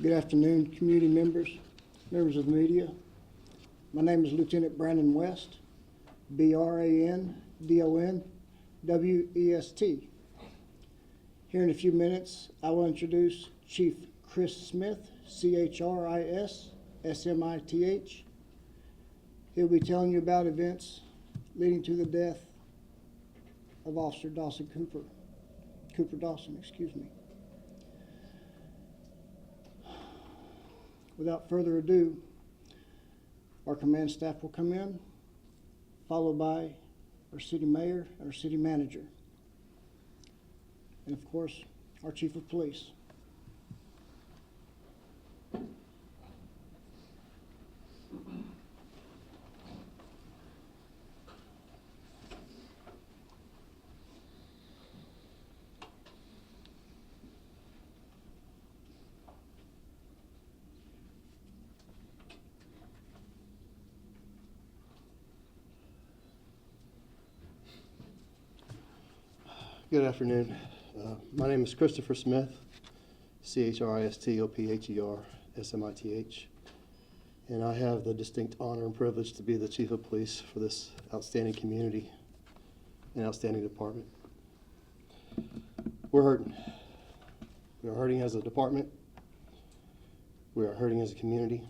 Good afternoon, community members, members of the media. My name is Lieutenant Brandon West, B-R-A-N-D-O-N-W-E-S-T. Here in a few minutes, I will introduce Chief Chris Smith, C-H-R-I-S-S-M-I-T-H. He'll be telling you about events leading to the death of Officer Cooper Dawson, excuse me. Without further ado, our command staff will come in, followed by our city mayor and our city manager, and of course, our chief of police. Good afternoon. My name is Christopher Smith, C-H-R-I-S-T-O-P-H-E-R-S-M-I-T-H, and I have the distinct honor and privilege to be the Chief of Police for this outstanding community and outstanding department. We're hurting. We are hurting as a department. We are hurting as a community.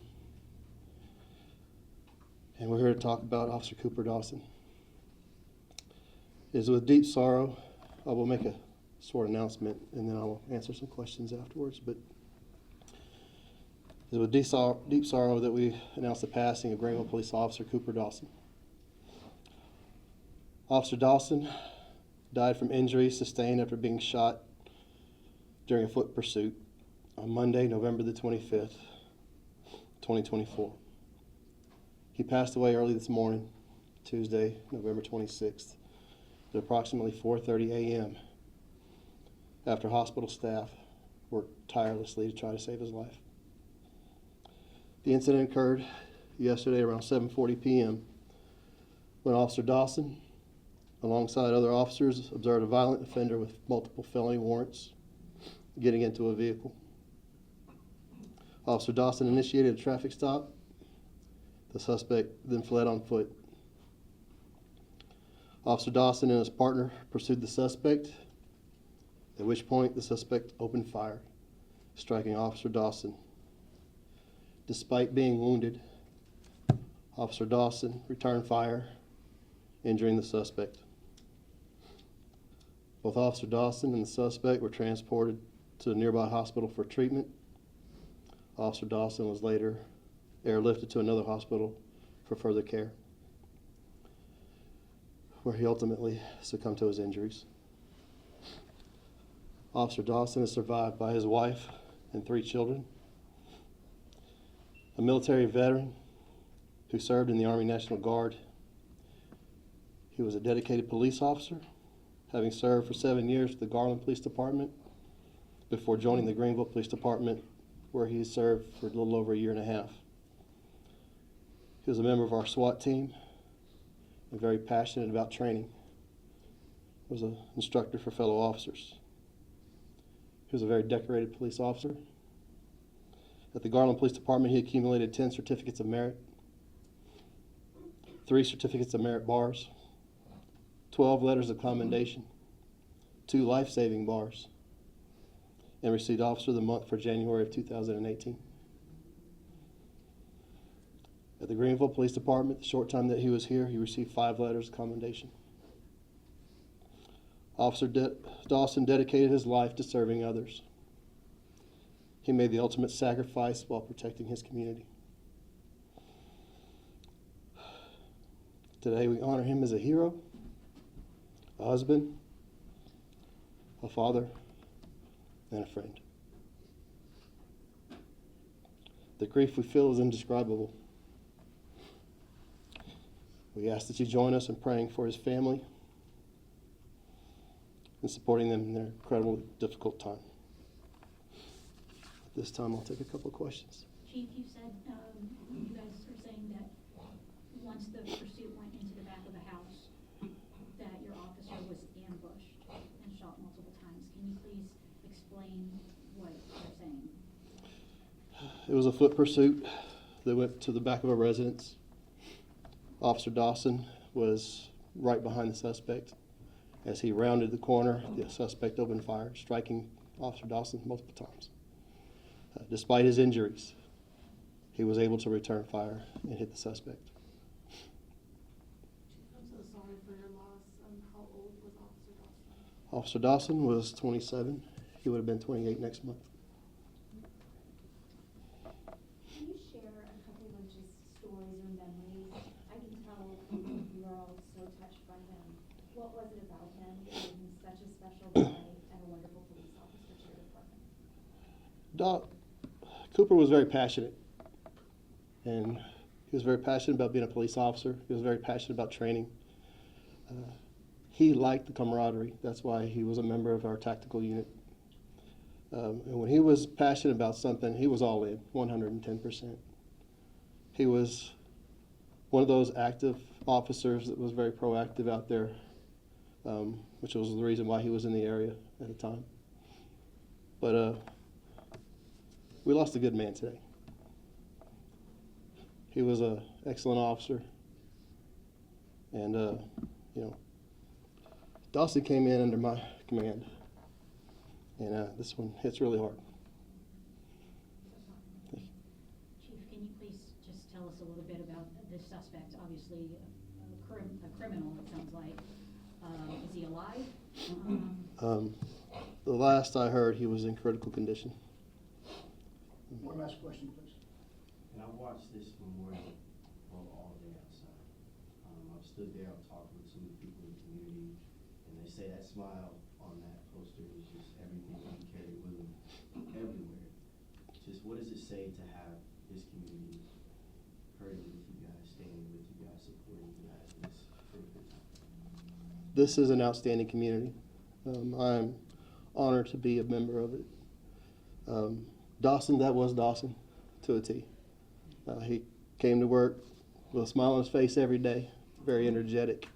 And we're here to talk about Officer Cooper Dawson. It is with deep sorrow I will make a short announcement, and then I will answer some questions afterwards. But it was with deep sorrow that we announced the passing of Greenville Police Officer Cooper Dawson. Officer Dawson died from injuries sustained after being shot during a foot pursuit on Monday, November the 25th, 2024. He passed away early this morning, Tuesday, November 26th. At approximately 4:30 a.m. after hospital staff worked tirelessly to try to save his life. The incident occurred yesterday around 7:40 p.m. when Officer Dawson, alongside other officers, observed a violent offender with multiple felony warrants getting into a vehicle. Officer Dawson initiated a traffic stop. The suspect then fled on foot. Officer Dawson and his partner pursued the suspect, at which point the suspect opened fire, striking Officer Dawson. Despite being wounded, Officer Dawson returned fire, injuring the suspect. Both Officer Dawson and the suspect were transported to a nearby hospital for treatment. Officer Dawson was later airlifted to another hospital for further care, where he ultimately succumbed to his injuries. Officer Dawson is survived by his wife and 3 children. A military veteran who served in the Army National Guard. He was a dedicated police officer, having served for 7 years with the Garland Police Department before joining the Greenville Police Department, where he served for a little over a year and a half. He was a member of our SWAT team and very passionate about training. He was an instructor for fellow officers. He was a very decorated police officer. At the Garland Police Department, he accumulated 10 certificates of merit, 3 certificates of merit bars, 12 letters of commendation, 2 life-saving bars, and received Officer of the Month for January of 2018. At the Greenville Police Department, the short time that he was here, he received 5 letters of commendation. Officer Dawson dedicated his life to serving others. He made the ultimate sacrifice while protecting his community. Today we honor him as a hero, a husband, a father, and a friend. The grief we feel is indescribable. We ask that you join us in praying for his family and supporting them in their incredibly difficult time. At this time, I'll take a couple of questions. Chief, you said you guys are saying that once the pursuit went into the back of the house, that your officer was ambushed and shot multiple times. Can you please explain what you're saying? It was a foot pursuit that went to the back of a residence. Officer Dawson was right behind the suspect. As he rounded the corner, the suspect opened fire, striking Officer Dawson multiple times. Despite his injuries, he was able to return fire and hit the suspect. I'm so sorry for your loss. How old was Officer Dawson? Officer Dawson was 27. He would have been 28 next month. Can you share a couple of just stories or memories? I can tell you are all so touched by him. What was it about him that made him such a special guy and a wonderful police officer to your department? Cooper was very passionate, and he was very passionate about being a police officer. He was very passionate about training. He liked the camaraderie. That's why he was a member of our tactical unit. And when he was passionate about something, he was all in, 110%. He was one of those active officers that was very proactive out there, which was the reason why he was in the area at the time. But we lost a good man today. He was an excellent officer. And, you know, Dawson came in under my command. And this one hits really hard. Chief, can you please just tell us a little bit about this suspect? Obviously, a criminal, it sounds like. Is he alive? The last I heard, he was in critical condition. One last question, please. And I've watched this memorial all day outside. I've stood there, I've talked with some of the people in the community, and they say that smile on that poster is just everything that he carried with him everywhere. Just what does it say to have this community hurting with you guys, standing with you guys, supporting you guys in this critical time? This is an outstanding community. I'm honored to be a member of it. Dawson, that was Dawson to a T. He came to work with a smile on his face every day, very energetic.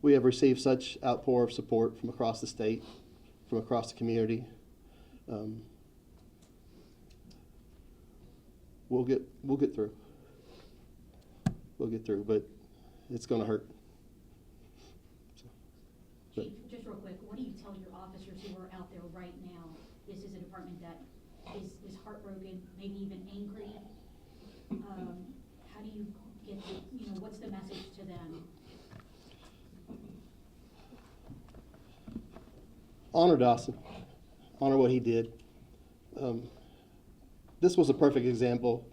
We have received such outpour of support from across the state, from across the community. We'll get through. We'll get through, but it's going to hurt. So, Chief, just real quick, what do you tell your officers who are out there right now? This is a department that is heartbroken, maybe even angry. How do you get, what's the message to them? Honor Dawson. Honor what he did. This was a perfect example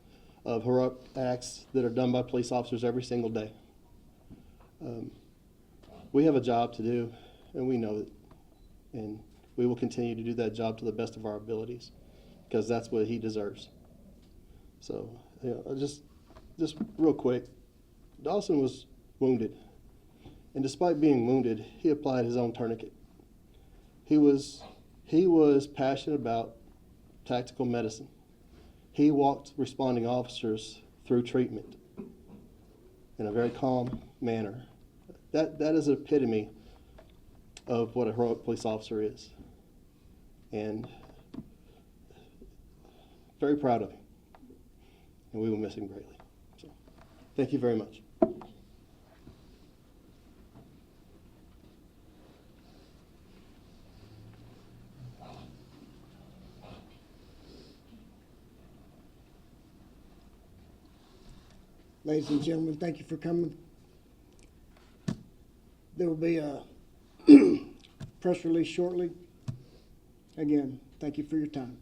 of heroic acts that are done by police officers every single day. We have a job to do, and we know it. And we will continue to do that job to the best of our abilities, because that's what he deserves. So, just real quick, Dawson was wounded. And despite being wounded, he applied his own tourniquet. He was passionate about tactical medicine. He walked responding officers through treatment in a very calm manner. That is an epitome of what a heroic police officer is. And very proud of him. And we will miss him greatly. So, thank you very much. Ladies and gentlemen, thank you for coming. There will be a press release shortly. Again, thank you for your time.